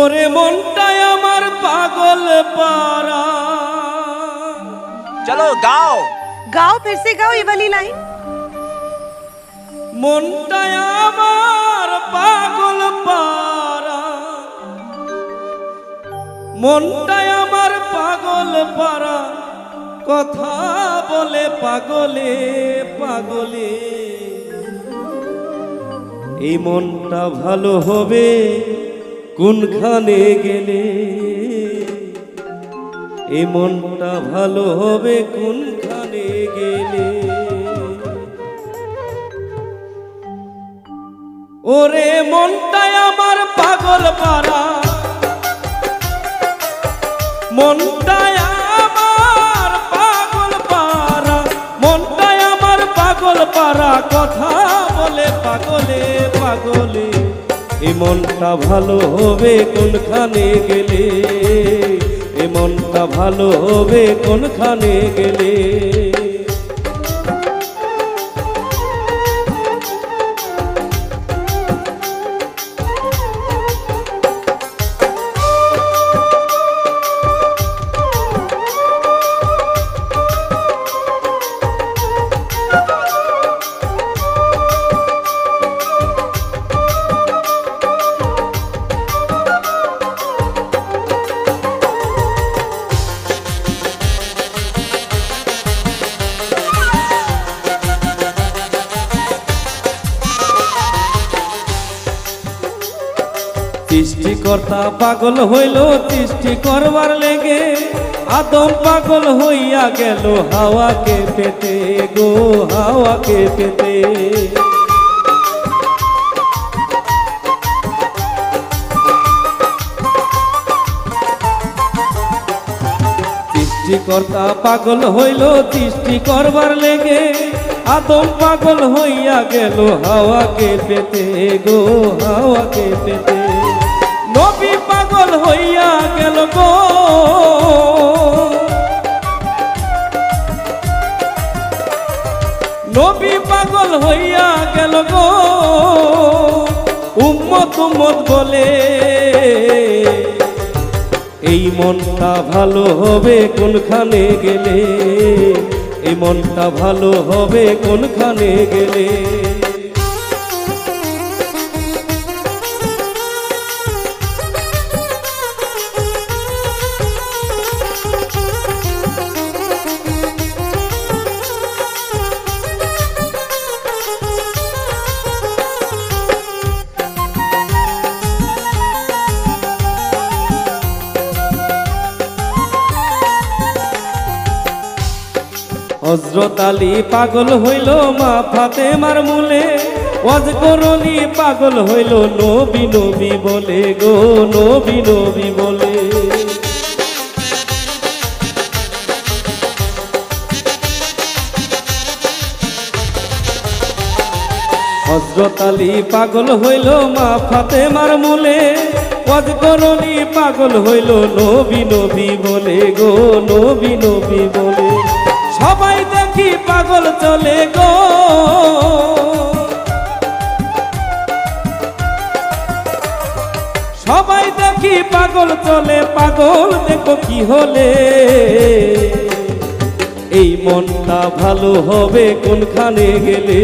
ওরে মনটাই আমার পাগল পারা। चलो गाओ गाओ, फिर से गाओ ये वाली लाइन। মনটাই আমার পাগল পারা, মনটাই আমার পাগল পারা, কথা বলে পাগলে পাগলে। এই মনটা ভালো হবে কোনখানে গেলে, এই মনটা ভালো হবে কোনখানে গেলে। ওরে মনটাই আমার পাগল পারা, মনটাই আমার পাগল পারা, মনটাই আমার পাগল পারা, কথা বলে পাগলে পাগলে। এই মনটা ভালো হবে কোনখানে গেলে, এই মনটা ভালো হবে কোনখানে গেলে। সৃষ্টিকর্তা পাগল হইল সৃষ্টি করবার লেগে, আদম পাগল হইয়া গেল হাওয়াকে পেতে গো, হাওয়াকে পেতে। সৃষ্টিকর্তা পাগল হইল সৃষ্টি করবার লেগে, আদম পাগল হইয়া গেল হাওয়াকে পেতে গো, হাওয়াকে পেতে। নবী পাগল হইয়া গেল গো, নবী পাগল হইয়া গেল গো, উম্মত উম্মত বলে। এই মনটা ভালো হবে কোনখানে গেলে, এই মনটা ভালো হবে কোনখানে গেলে। হযরত আলী পাগল হইল মা ফাতেমার মূলে, ওয়াজগরনি পাগল হইল নবী নবী বলে গো, নবী নবী বলে। হযরত আলী পাগল হইল মা ফাতেমার মূলে, ওয়াজগরনি পাগল হইল নবী নবী বলে গো, নবী নবী বলে। সবাই দেখি পাগল চলে গো, সবাই দেখি পাগল চলে, পাগল দেখো কি হলে। এই মনটা ভালো হবে কোনখানে গেলে,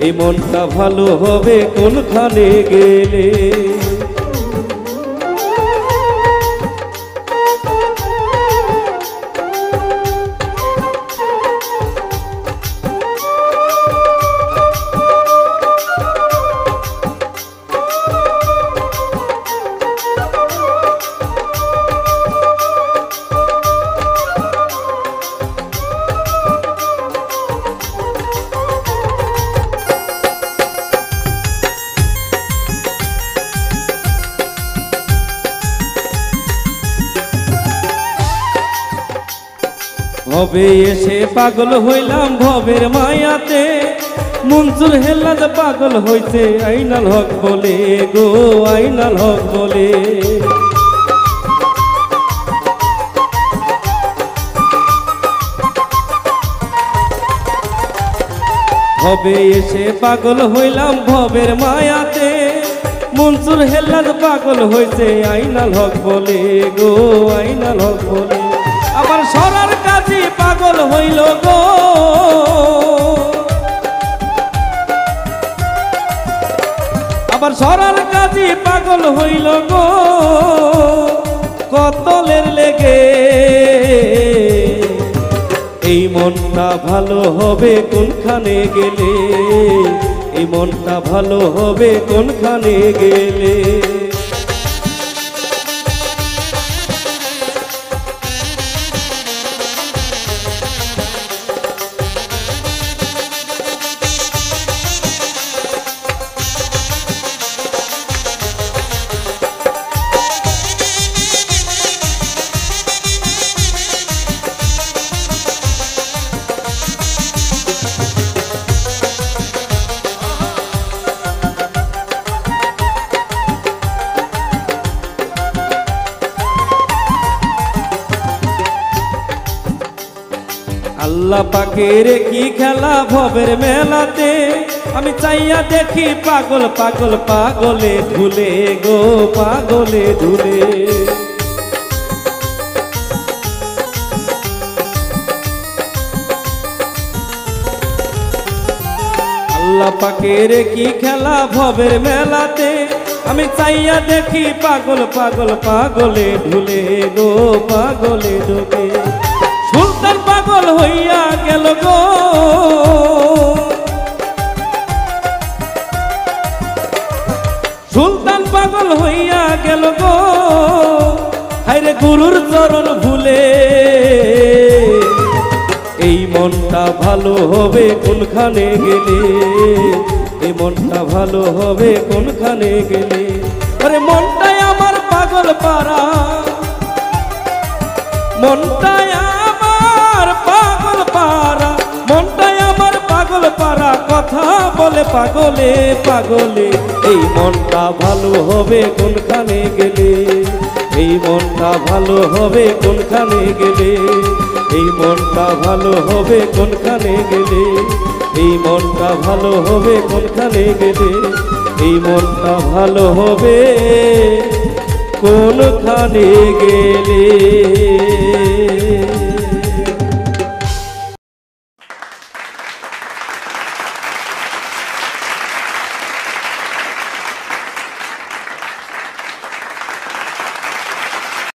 এই মনটা ভালো হবে কোনখানে গেলে। ভবে এসে পাগল হইলাম ভবের মায়াতে, মনসুর হেলাজ পাগল হইছে আইনাল হক বলে গো, আইনাল হক বলে। ভবে এসে পাগল হইলাম ভবের মায়াতে, মনসুর হেল্লাদ পাগল হয়েছে আইনাল হক বলে গো, আইনাল হক বলে। আবার সরার কাজী পাগল হইল গো, আবার সরার কাজী পাগল হইল গো, কতলের লেগে। এই মনটা ভালো হবে কোনখানে গেলে, এই মনটা ভালো হবে কোনখানে গেলে। আল্লাহ পাকের কি খেলা ভবের মেলাতে, আমি চাইয়া দেখি পাগল পাগল পাগলে ঝুলে গো, পাগলে ঝুলে। আল্লাহ পাকের কি খেলা ভবের মেলাতে, আমি চাইয়া দেখি পাগল পাগল পাগলে ঝুলে গো, পাগলে ঢুকে। সুলতান পাগল হইয়া গেল গো, সুলতান পাগল হইয়া গেল গো, হায়রে গুরুর চরণ ভুলে। এই মনটা ভালো হবে কোনখানে গেলে, এই মনটা ভালো হবে কোনখানে গেলে। আরে মনটাই আমার পাগল পারা, মনটাই আমার পাগল পারা, মনটাই আমার পাগল পারা, কথা বলে পাগলে পাগলে। এই মনটা ভালো হবে কোনখানে গেলে, এই মনটা ভালো হবে কোনখানে গেলে, এই মনটা ভালো হবে কোনখানে গেলে, এই মনটা ভালো হবে কোনখানে গেলে, এই মনটা ভালো হবে কোনখানে গেলে।